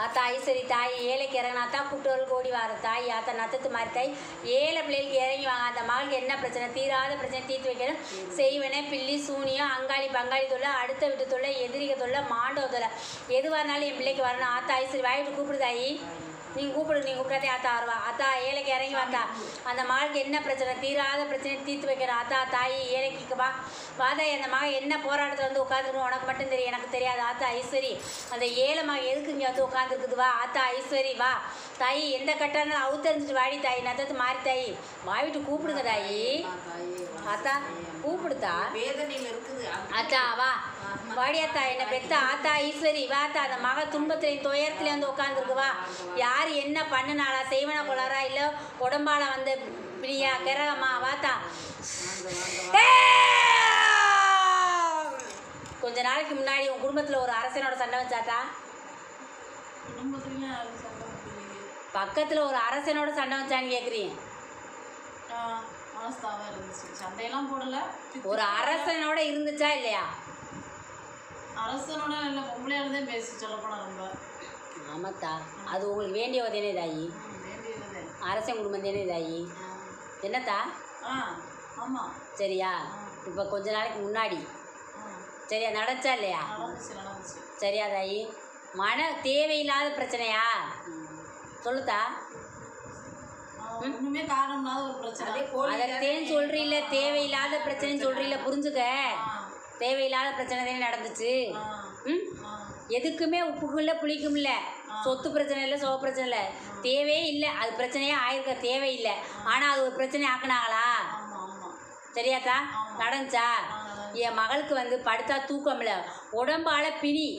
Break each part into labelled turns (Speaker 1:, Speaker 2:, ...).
Speaker 1: ஆத்தா ஐஸ்வரி தாய் ஏழைக்கு இறங்கினாத்தா கூட்டுவர்களுக்கு ஓடி வர தாய் ஆத்தா நத்தத்து மாதிரி தாய் ஏழை பிள்ளைகளுக்கு இறங்கி வாங்க. அந்த மகளுக்கு என்ன பிரச்சனை, தீராத பிரச்சனை தீர்த்து வைக்கணும். செய்வனே பில்லி சூனியம் அங்காளி பங்காளி தொல்லை, அடுத்த வீட்டு தொல்லை, எதிரிக தொல்லை, மாண்டவ தொல்லை, எதுவாக இருந்தாலும் என் பிள்ளைக்கு வரணும். ஆத்தா ஐஸ்வரி வாய்ட்டு கூப்பிடு தாயி, நீங்கள் கூப்பிடாதே ஆத்தா வருவா. ஆத்தா ஏழைக்கு இறங்கி வாத்தா. அந்த மகளுக்கு என்ன பிரச்சனை, தீராத பிரச்சனை தீர்த்து வைக்கிறோம். ஆத்தா தாய் ஏழைக்கு வா வாதாய். அந்த மகள் என்ன போராட்டத்தில் வந்து உட்காந்துருக்கணும் உனக்கு மட்டும் தெரியும், எனக்கு தெரியாது. ஆத்தா ஐஸ்வரி அந்த ஏழை மகள் எதுக்கு இங்கே வந்து உட்காந்துருக்குது வா. ஆத்தா ஐஸ்வரி வா தாயி. எந்த கட்டாலும் அவுத்தறிஞ்சிட்டு வாடி தாயி, நத்தத்து மாறி தாயி வாவிட்டு கூப்பிடுங்க தாயி. ஆத்தா கூப்பிடுதா
Speaker 2: வேதனையில் இருக்குது.
Speaker 1: ஆத்தா வா வாடியாத்தா என்னை பெத்த ஆத்தா ஈஸ்வரி வாத்தா. அந்த மக துன்பத்திலையும் துயரத்துலேயும் வந்து உட்காந்துருக்கு வா. யார் என்ன பண்ணுனாளா, செய்வன கொள்ளாரா, இல்லை உடம்பால வந்து பிரியா கிரகமா வாத்தா. கொஞ்ச நாளைக்கு முன்னாடி உன் குடும்பத்தில் ஒரு அரசனோட சண்டை வச்சாத்தா. பக்கத்தில் ஒரு அரசனோட சண்டை வச்சான்னு கேட்குறீங்க.
Speaker 2: சண்டையெல்லாம் போடல.
Speaker 1: ஒரு அரசனோட இருந்துச்சா இல்லையா?
Speaker 2: அரசனோட இல்லை, பொம்பளையால தான் பேசி சொல்லப்போனா ரொம்ப.
Speaker 1: ஆமாத்தா, அது உங்களுக்கு வேண்டிய உதவினே தாயி. அரசன் குடும்பம் தானே தாயி. என்னத்தா?
Speaker 2: ஆமாம்
Speaker 1: சரியா? இப்போ கொஞ்ச நாளைக்கு முன்னாடி சரியா நடந்துச்சா இல்லையா? சரியா தாயி? மன தேவையில்லாத பிரச்சனையா சொல்லுத்தா?
Speaker 2: ஒன்றுமே காரணம் இல்லாத ஒரு பிரச்சனை.
Speaker 1: அதைத்தேன்னு சொல்கிறீல்ல, தேவையில்லாத பிரச்சனைன்னு சொல்கிறீல்ல, புரிஞ்சுக்க. தேவையில்லாத பிரச்சனை தானே நடந்துச்சு. எதுக்குமே உப்புக்கும் இல்லை புளிக்கும் இல்லை, சொத்து பிரச்சனை இல்லை சோக பிரச்சனை இல்லை, தேவையே இல்லை. அது பிரச்சனையே ஆயிருக்க தேவையில்லை. ஆனால் அது ஒரு பிரச்சனை ஆக்குனாங்களா? சரியாத்தா? நடந்துச்சா? என் மகளுக்கு வந்து படுத்தா தூக்கம் இல்லை, உடம்பால பிணி.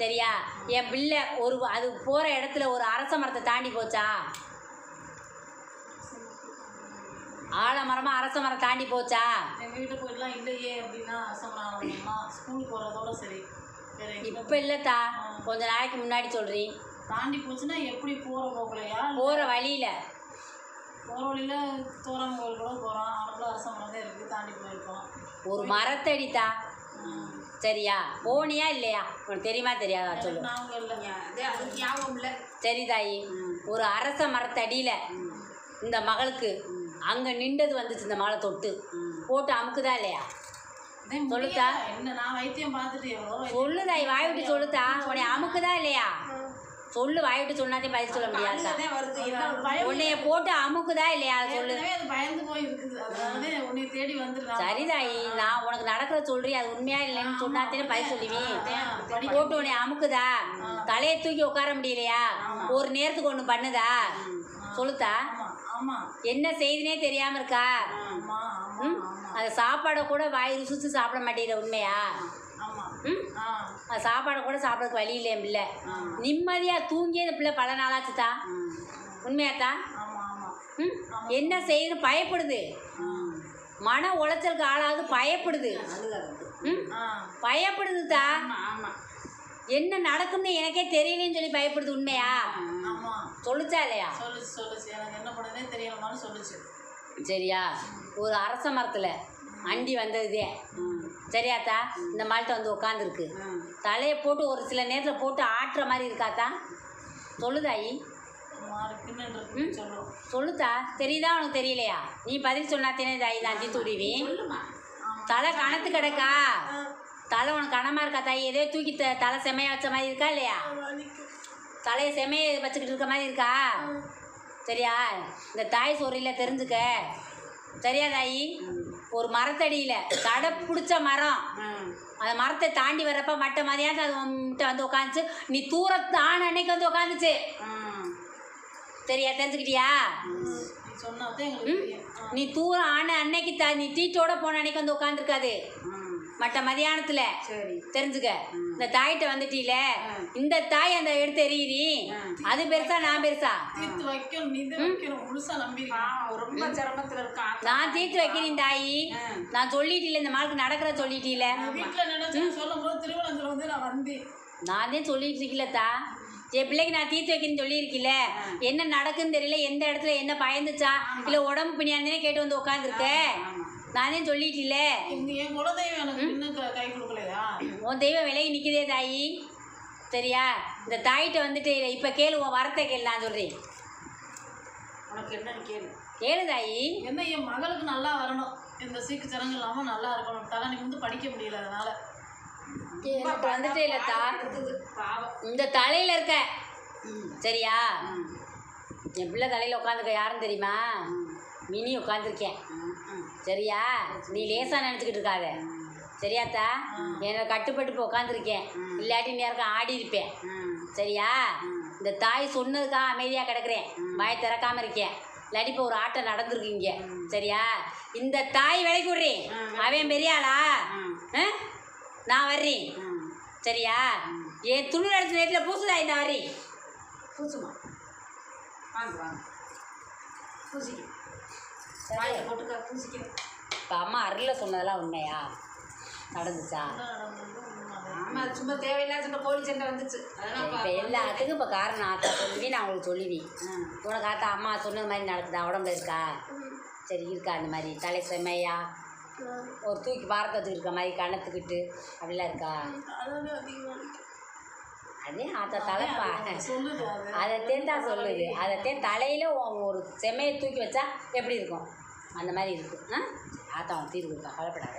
Speaker 1: சரியா? என் பிள்ளை ஒரு அது போகிற இடத்துல ஒரு அரச மரத்தை தாண்டி போச்சா? ஆலமரமாக அரச மரம் தாண்டி போச்சா?
Speaker 2: எங்கள் வீட்டை போயிடலாம் இல்லையே அப்படின்னா அரச மரம் ஸ்கூலுக்கு போகிறதோட சரி.
Speaker 1: இப்போ இல்லைத்தா, கொஞ்ச நாளைக்கு முன்னாடி சொல்கிறீ.
Speaker 2: தாண்டி போச்சுன்னா எப்படி போகிற போகலையா?
Speaker 1: போகிற வழியில்
Speaker 2: தோராங்க கோயில் கூட போகிறோம். அவனுக்குள்ள அரச மரம் தான் இருக்குது, தாண்டி போயிருக்கோம்.
Speaker 1: ஒரு மரத்தடித்தா. சரியா? போனியா இல்லையா? உனக்கு தெரியுமா தெரியாதா சொல்லு.
Speaker 2: நாங்கள் இல்லைங்க, அது ஞாபகம் இல்லை.
Speaker 1: சரி தாயி, ஒரு அரச மரத்தடியில் இந்த மகளுக்கு அங்கே நின்றது வந்துச்சு. இந்த மகளை தொட்டு போட்டு அமுக்குதா இல்லையா? சொல்லுத்தா.
Speaker 2: என்ன நான் வைத்தியம் பார்த்துட்டு எவ்வளோ
Speaker 1: சொல்லுதாய், வாய் விட்டு சொல்லுத்தா. உன்னை அமுக்குதா இல்லையா? சொல்லு, வாய் விட்டு சொன்னாதே பதில் சொல்ல முடியாதா? உன்னைய போட்டு அமுக்குதா இல்லையா? சொல்லு.
Speaker 2: பயந்து போய் இருக்குது, அதனால உன்னை தேடி வந்துடுறேன்.
Speaker 1: சரிதாயி, நான் உனக்கு நடக்கிறத சொல்றீ, அது உண்மையா இல்லைன்னு சொன்னாத்தே பதில் சொல்லுவீன். போட்டு உன்னை அமுக்குதா? தலையை தூக்கி உட்கார முடியலையா? ஒரு நேரத்துக்கு ஒன்று பண்ணுதா? சொல்லுத்தா. என்ன செய்தினே தெரியாம இருக்கா? அந்த சாப்பாடை கூட வாய் ருசிச்சு சாப்பிட மாட்டேங்கிற உண்மையா? அது சாப்பாடை கூட சாப்பிட்றதுக்கு வழி இல்லை என் பிள்ளை. நிம்மதியாக தூங்கிய இந்த பிள்ளை பல நாளாச்சுதா. உண்மையாத்தா? என்ன செய்யுதுன்னு பயப்படுது. மன உளைச்சலுக்கு ஆளாவது பயப்படுது. பயப்படுதுதா. என்ன நடக்கும்னு எனக்கே தெரியலன்னு சொல்லி பயப்படுது. உண்மையா? சொல்லுச்சா இல்லையா?
Speaker 2: என்ன பண்ணதே தெரியலனாலும் சொல்லுச்சு.
Speaker 1: சரியா? ஒரு அரச மரத்தில் அண்டி வந்ததுதே. சரியாத்தா? இந்த மால்கிட்ட வந்து உட்காந்துருக்கு. தலையை போட்டு ஒரு சில நேரத்தில் போட்டு ஆட்டுற மாதிரி இருக்காத்தா? சொல்லுதாயி. சொல்லுத்தா. தெரியுதா உனக்கு தெரியலையா? நீ பதில் சொன்னாத்தேனே தாயி நான் தீத்து விடுவேன். தலை கணத்து கிடக்கா? தலை உனக்கு கனமாக இருக்கா தாயி? எதோ தூக்கி தலை செமையாக வச்ச மாதிரி இருக்கா இல்லையா? தலையை செமையை வச்சுக்கிட்டு இருக்க மாதிரி இருக்கா? சரியா? இந்த தாய் சொல்றில தெரிஞ்சுக்க. சரியா தாயி? ஒரு மரத்தடியில் கடை பிடிச்ச மரம், அந்த மரத்தை தாண்டி வர்றப்ப மட்ட மாதிரியாச்சும் அது உன்கிட்ட வந்து உட்காந்துச்சு. நீ தூரத்து ஆன அன்னைக்கு வந்து உட்காந்துச்சு. சரியா? தெரிஞ்சுக்கிட்டியா? நீ தூரம் ஆன அன்னைக்கு நீ தீட்டோட போன அன்னைக்கு வந்து உட்காந்துருக்காது மட்ட மதியானத்தில். தெரிஞ்சுக்க. இந்த தாயிட்ட வந்துட்டீல, இந்த தாய் அந்த எடுத்து எறியி. அது பெருசா நான் பெருசா? நான் தீர்த்து வைக்கிறேன் தாயி. நான் சொல்லிட்டீல, இந்த மாளுக்கு நடக்கிற சொல்லிட்டீல. நான் தான் சொல்லிட்டு இருக்கீங்களா? என் பிள்ளைக்கு நான் தீர்த்து வைக்கிறேன்னு சொல்லியிருக்கீல. என்ன நடக்குன்னு தெரியல, எந்த இடத்துல என்ன பயந்துச்சா இல்லை உடம்பு பிணியாந்தே கேட்டு வந்து உட்காந்துருக்க. நானே சொல்லிட்டில்ல.
Speaker 2: என் குலதெய்வம் எனக்கு இன்னும் கை கொடுக்கலையா?
Speaker 1: உன் தெய்வம் விலகி நிற்குதே தாயி. சரியா? இந்த தாயிட்ட வந்துட்டு இப்போ கேளு, உன் வரத்தை கேளு, நான் சொல்கிறேன்.
Speaker 2: உனக்கு என்னன்னு கேளு.
Speaker 1: கேளு தாயி.
Speaker 2: என்ன என் மகளுக்கு நல்லா வரணும், இந்த சீக்கு சரங்கு இல்லாமல் நல்லா இருக்கணும். தலை வந்து படிக்க முடியல, அதனால
Speaker 1: எனக்கு வந்துட்டு இல்லைத்தா,
Speaker 2: பாவம்.
Speaker 1: இந்த தலையில் இருக்க சரியா? என் பிள்ளை தலையில் உட்காந்துருக்க யாருன்னு தெரியுமா? மினி உட்காந்துருக்கேன். சரியா? நீ லேசாக நினச்சிக்கிட்டு இருக்காத. சரியாத்தா? என்னை கட்டுப்பட்டு இப்போ உட்காந்துருக்கேன், இல்லாட்டி நேரம் ஆடி இருப்பேன். சரியா? இந்த தாய் சொன்னதுக்காக அமைதியாக கிடக்குறேன், வாய் திறக்காமல் இருக்கேன். இல்லாட்டி இப்போ ஒரு ஆட்டம் நடந்துருக்கீங்க. சரியா? இந்த தாய் விலைக்கு விட்றேன், அவன் பெரியாளா? நான் வர்றேன். சரியா? என் துணி அடிச்ச நேரத்தில் பூசுதா இந்த வர்றேன்.
Speaker 2: பூசுமா? வாங்க வாங்க, பூசிக்க. வாயில் போட்டுக்க, பூசிக்க.
Speaker 1: இப்போ அம்மா அருளில் சொன்னதெல்லாம் உண்மையா? நடந்துச்சா?
Speaker 2: ஆமாம், அது சும்மா தேவையில்லாத சும்மா கோழி சண்டை வந்துச்சு.
Speaker 1: இப்போ எல்லாத்துக்கும் இப்போ காரணம் ஆத்தா சொல்லுவி, நான் உங்களுக்கு சொல்லுவேன். உனக்கு ஆத்தா அம்மா சொன்னது மாதிரி நடக்குதா? உடம்புல இருக்கா? சரி, இருக்கா அந்த மாதிரி தலை செம்மையா ஒரு தூக்கி பாரத்துக்கு இருக்க மாதிரி கணத்துக்கிட்டு அப்படிலாம் இருக்கா? அதே ஆத்தா தலைப்பா, அதைத்தேன் தான் சொல்லுது. அதைத்தேன் தலையில் ஒரு செம்மையை தூக்கி வச்சா எப்படி இருக்கும் அந்த மாதிரி இருக்கும். ஆத்தா அவன் தீர்வு கொடுப்பா, கவலைப்படாத.